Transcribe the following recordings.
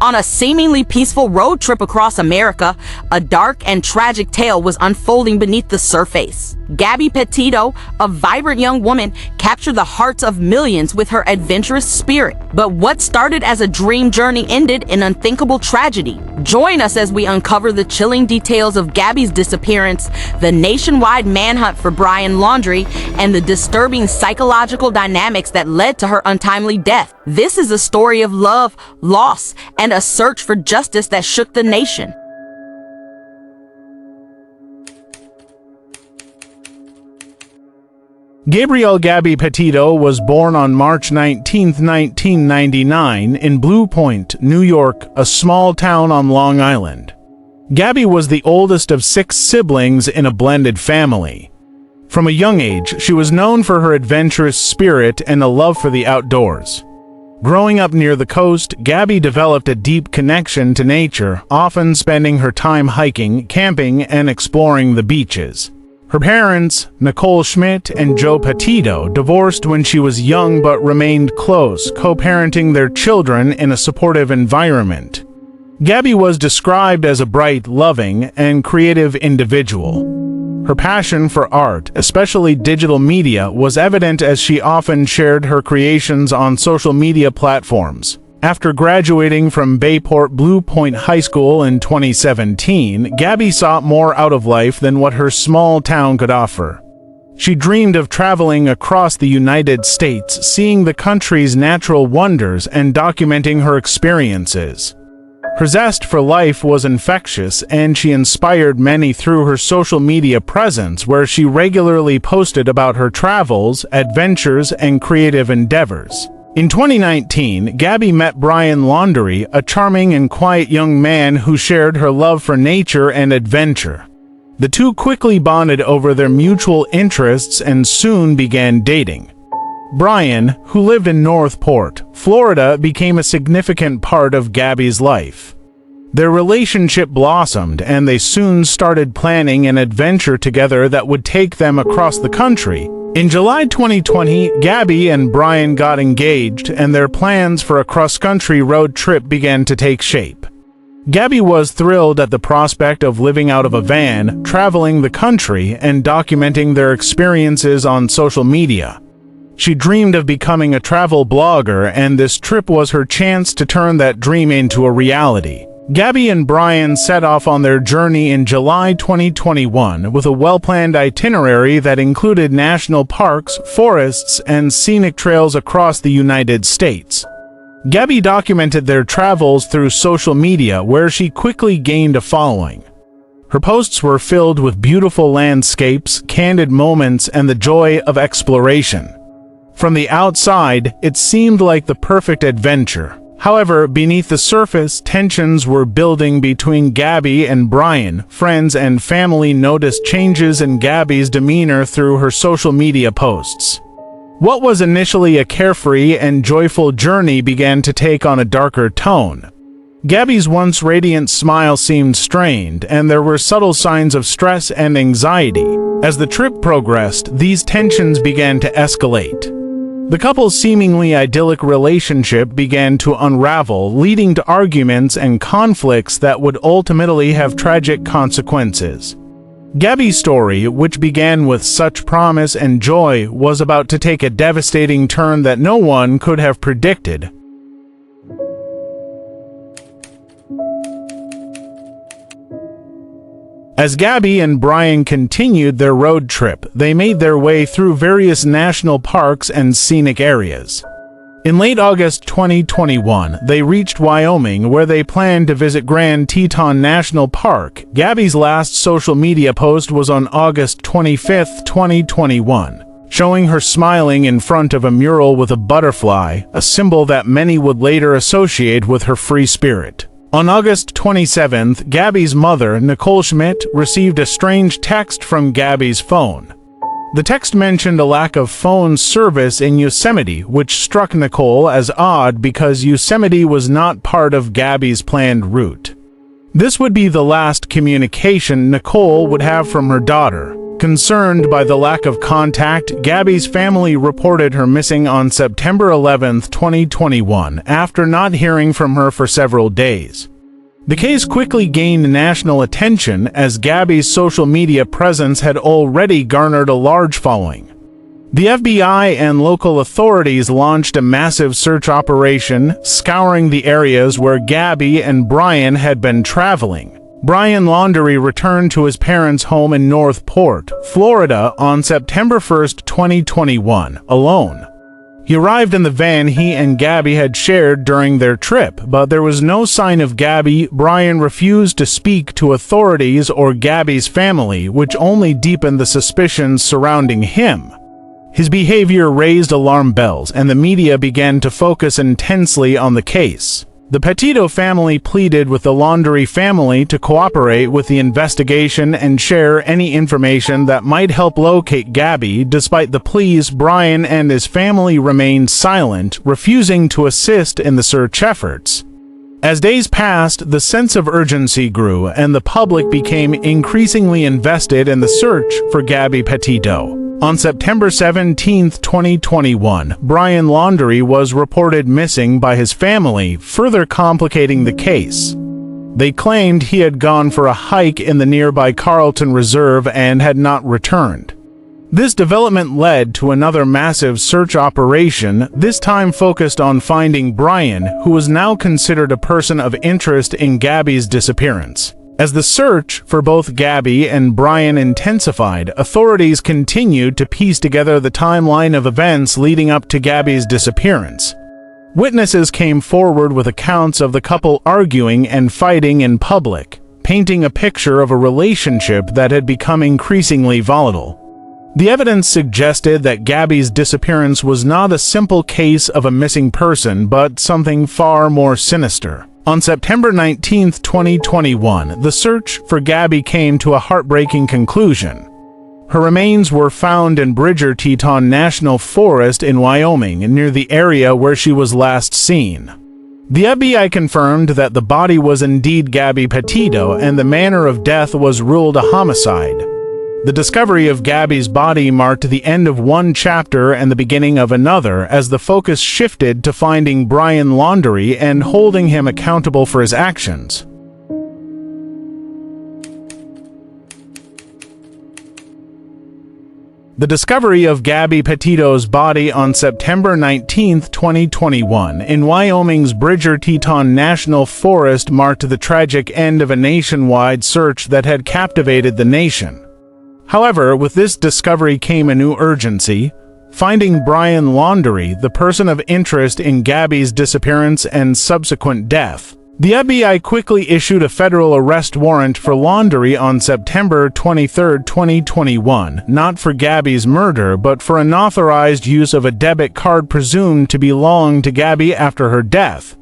On a seemingly peaceful road trip across America, a dark and tragic tale was unfolding beneath the surface. Gabby Petito, a vibrant young woman, captured the hearts of millions with her adventurous spirit. But what started as a dream journey ended in unthinkable tragedy. Join us as we uncover the chilling details of Gabby's disappearance, the nationwide manhunt for Brian Laundrie, and the disturbing psychological dynamics that led to her untimely death. This is a story of love, loss, and a search for justice that shook the nation. Gabrielle Gabby Petito was born on March 19, 1999 in Blue Point, New York, a small town on Long Island. Gabby was the oldest of 6 siblings in a blended family. From a young age, she was known for her adventurous spirit and a love for the outdoors. Growing up near the coast, Gabby developed a deep connection to nature, often spending her time hiking, camping, and exploring the beaches. Her parents, Nicole Schmidt and Joe Petito, divorced when she was young but remained close, co-parenting their children in a supportive environment. Gabby was described as a bright, loving, and creative individual. Her passion for art, especially digital media, was evident as she often shared her creations on social media platforms. After graduating from Bayport Blue Point High School in 2017, Gabby sought more out of life than what her small town could offer. She dreamed of traveling across the United States, seeing the country's natural wonders and documenting her experiences. Her zest for life was infectious, and she inspired many through her social media presence, where she regularly posted about her travels, adventures, and creative endeavors. In 2019, Gabby met Brian Laundrie, a charming and quiet young man who shared her love for nature and adventure. The two quickly bonded over their mutual interests and soon began dating. Brian, who lived in Northport, Florida, became a significant part of Gabby's life. Their relationship blossomed, and they soon started planning an adventure together that would take them across the country. In July 2020, Gabby and Brian got engaged, and their plans for a cross-country road trip began to take shape. Gabby was thrilled at the prospect of living out of a van, traveling the country, and documenting their experiences on social media. She dreamed of becoming a travel blogger, and this trip was her chance to turn that dream into a reality. Gabby and Brian set off on their journey in July 2021 with a well-planned itinerary that included national parks, forests, and scenic trails across the United States. Gabby documented their travels through social media, where she quickly gained a following. Her posts were filled with beautiful landscapes, candid moments, and the joy of exploration. From the outside, it seemed like the perfect adventure. However, beneath the surface, tensions were building between Gabby and Brian. Friends and family noticed changes in Gabby's demeanor through her social media posts. What was initially a carefree and joyful journey began to take on a darker tone. Gabby's once radiant smile seemed strained, and there were subtle signs of stress and anxiety. As the trip progressed, these tensions began to escalate. The couple's seemingly idyllic relationship began to unravel, leading to arguments and conflicts that would ultimately have tragic consequences. Gabby's story, which began with such promise and joy, was about to take a devastating turn that no one could have predicted. As Gabby and Brian continued their road trip, they made their way through various national parks and scenic areas. In late August 2021, they reached Wyoming, where they planned to visit Grand Teton National Park. Gabby's last social media post was on August 25, 2021, showing her smiling in front of a mural with a butterfly, a symbol that many would later associate with her free spirit. On August 27th, Gabby's mother, Nicole Schmidt, received a strange text from Gabby's phone. The text mentioned a lack of phone service in Yosemite, which struck Nicole as odd because Yosemite was not part of Gabby's planned route. This would be the last communication Nicole would have from her daughter. Concerned by the lack of contact, Gabby's family reported her missing on September 11, 2021, after not hearing from her for several days. The case quickly gained national attention as Gabby's social media presence had already garnered a large following. The FBI and local authorities launched a massive search operation, scouring the areas where Gabby and Brian had been traveling. Brian Laundrie returned to his parents' home in North Port, Florida on September 1, 2021, alone. He arrived in the van he and Gabby had shared during their trip, but there was no sign of Gabby. Brian refused to speak to authorities or Gabby's family, which only deepened the suspicions surrounding him. His behavior raised alarm bells, and the media began to focus intensely on the case. The Petito family pleaded with the Laundrie family to cooperate with the investigation and share any information that might help locate Gabby. Despite the pleas, Brian and his family remained silent, refusing to assist in the search efforts. As days passed, the sense of urgency grew, and the public became increasingly invested in the search for Gabby Petito. On September 17, 2021, Brian Laundrie was reported missing by his family, further complicating the case. They claimed he had gone for a hike in the nearby Carlton Reserve and had not returned. This development led to another massive search operation, this time focused on finding Brian, who was now considered a person of interest in Gabby's disappearance. As the search for both Gabby and Brian intensified, authorities continued to piece together the timeline of events leading up to Gabby's disappearance. Witnesses came forward with accounts of the couple arguing and fighting in public, painting a picture of a relationship that had become increasingly volatile. The evidence suggested that Gabby's disappearance was not a simple case of a missing person, but something far more sinister. On September 19, 2021, the search for Gabby came to a heartbreaking conclusion. Her remains were found in Bridger-Teton National Forest in Wyoming, near the area where she was last seen. The FBI confirmed that the body was indeed Gabby Petito, and the manner of death was ruled a homicide. The discovery of Gabby's body marked the end of one chapter and the beginning of another, as the focus shifted to finding Brian Laundrie and holding him accountable for his actions. The discovery of Gabby Petito's body on September 19, 2021, in Wyoming's Bridger-Teton National Forest marked the tragic end of a nationwide search that had captivated the nation. However, with this discovery came a new urgency: finding Brian Laundrie, the person of interest in Gabby's disappearance and subsequent death. The FBI quickly issued a federal arrest warrant for Laundrie on September 23, 2021, not for Gabby's murder, but for unauthorized use of a debit card presumed to belong to Gabby after her death.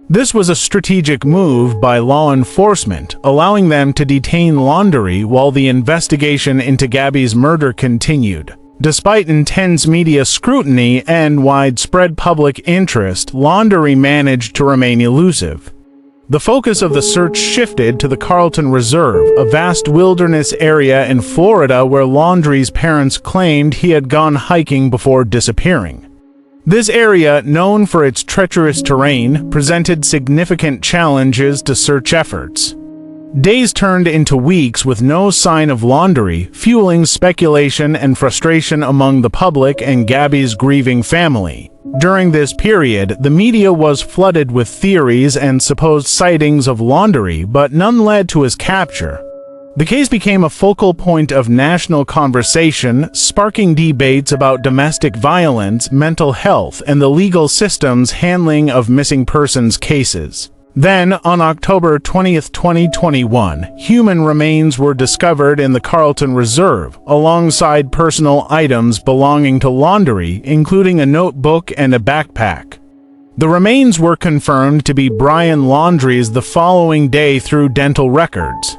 This was a strategic move by law enforcement, allowing them to detain Laundrie while the investigation into Gabby's murder continued. Despite intense media scrutiny and widespread public interest, Laundrie managed to remain elusive. The focus of the search shifted to the Carlton Reserve, a vast wilderness area in Florida where Laundrie's parents claimed he had gone hiking before disappearing. This area, known for its treacherous terrain, presented significant challenges to search efforts. Days turned into weeks with no sign of Laundrie, fueling speculation and frustration among the public and Gabby's grieving family. During this period, the media was flooded with theories and supposed sightings of Laundrie, but none led to his capture. The case became a focal point of national conversation, sparking debates about domestic violence, mental health, and the legal system's handling of missing persons cases. Then, on October 20, 2021, human remains were discovered in the Carlton Reserve, alongside personal items belonging to Laundrie, including a notebook and a backpack. The remains were confirmed to be Brian Laundrie's the following day through dental records.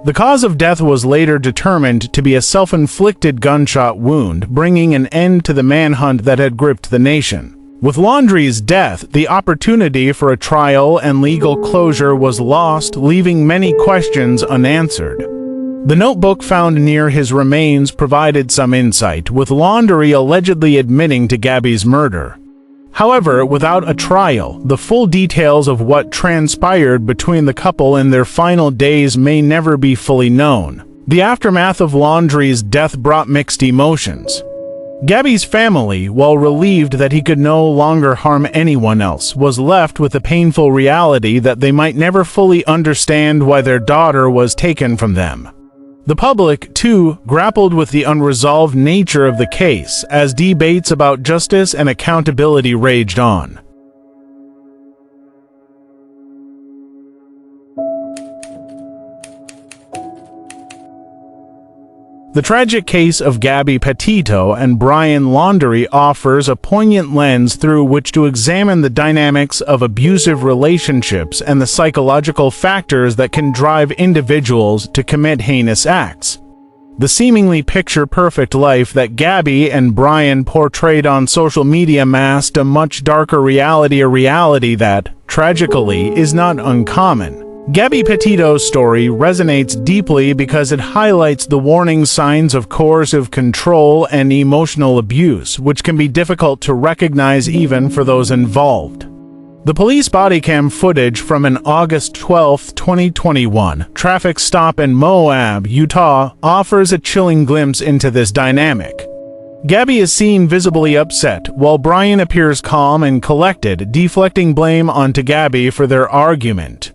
The cause of death was later determined to be a self-inflicted gunshot wound, bringing an end to the manhunt that had gripped the nation. With Laundrie's death, the opportunity for a trial and legal closure was lost, leaving many questions unanswered. The notebook found near his remains provided some insight, with Laundrie allegedly admitting to Gabby's murder. However, without a trial, the full details of what transpired between the couple in their final days may never be fully known. The aftermath of Laundrie's death brought mixed emotions. Gabby's family, while relieved that he could no longer harm anyone else, was left with the painful reality that they might never fully understand why their daughter was taken from them. The public, too, grappled with the unresolved nature of the case as debates about justice and accountability raged on. The tragic case of Gabby Petito and Brian Laundrie offers a poignant lens through which to examine the dynamics of abusive relationships and the psychological factors that can drive individuals to commit heinous acts. The seemingly picture-perfect life that Gabby and Brian portrayed on social media masked a much darker reality, a reality that, tragically, is not uncommon. Gabby Petito's story resonates deeply because it highlights the warning signs of coercive control and emotional abuse, which can be difficult to recognize even for those involved. The police body cam footage from an August 12, 2021, traffic stop in Moab, Utah, offers a chilling glimpse into this dynamic. Gabby is seen visibly upset, while Brian appears calm and collected, deflecting blame onto Gabby for their argument.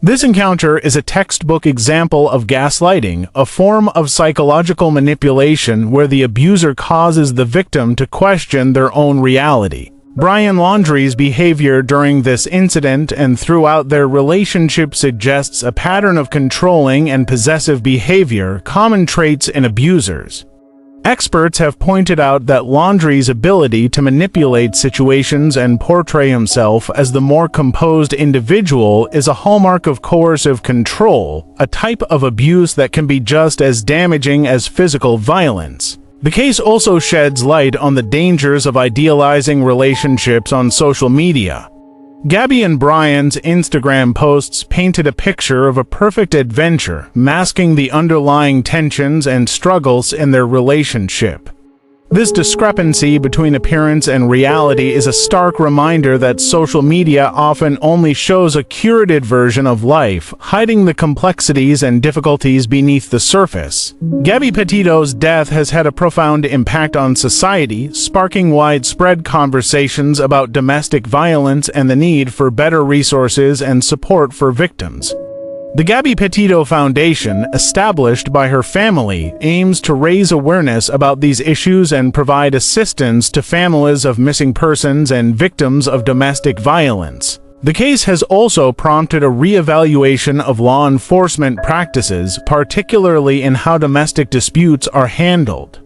This encounter is a textbook example of gaslighting, a form of psychological manipulation where the abuser causes the victim to question their own reality. Brian Laundrie's behavior during this incident and throughout their relationship suggests a pattern of controlling and possessive behavior, common traits in abusers. Experts have pointed out that Laundrie's ability to manipulate situations and portray himself as the more composed individual is a hallmark of coercive control, a type of abuse that can be just as damaging as physical violence. The case also sheds light on the dangers of idealizing relationships on social media. Gabby and Brian's Instagram posts painted a picture of a perfect adventure, masking the underlying tensions and struggles in their relationship. This discrepancy between appearance and reality is a stark reminder that social media often only shows a curated version of life, hiding the complexities and difficulties beneath the surface. Gabby Petito's death has had a profound impact on society, sparking widespread conversations about domestic violence and the need for better resources and support for victims. The Gabby Petito Foundation, established by her family, aims to raise awareness about these issues and provide assistance to families of missing persons and victims of domestic violence. The case has also prompted a re-evaluation of law enforcement practices, particularly in how domestic disputes are handled.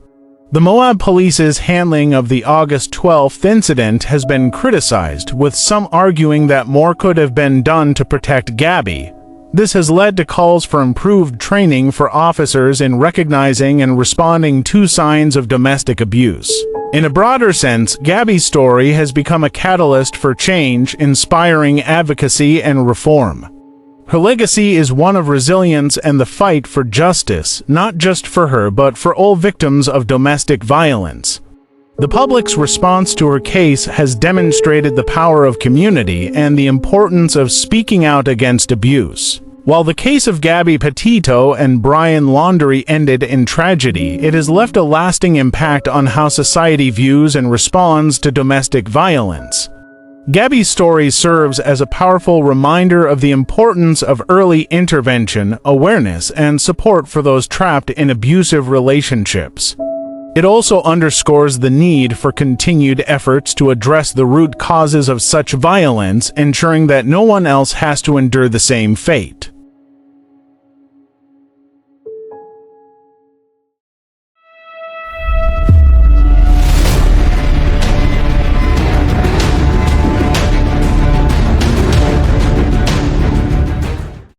The Moab Police's handling of the August 12th incident has been criticized, with some arguing that more could have been done to protect Gabby. This has led to calls for improved training for officers in recognizing and responding to signs of domestic abuse. In a broader sense, Gabby's story has become a catalyst for change, inspiring advocacy and reform. Her legacy is one of resilience and the fight for justice, not just for her but for all victims of domestic violence. The public's response to her case has demonstrated the power of community and the importance of speaking out against abuse. While the case of Gabby Petito and Brian Laundrie ended in tragedy, it has left a lasting impact on how society views and responds to domestic violence. Gabby's story serves as a powerful reminder of the importance of early intervention, awareness, and support for those trapped in abusive relationships. It also underscores the need for continued efforts to address the root causes of such violence, ensuring that no one else has to endure the same fate.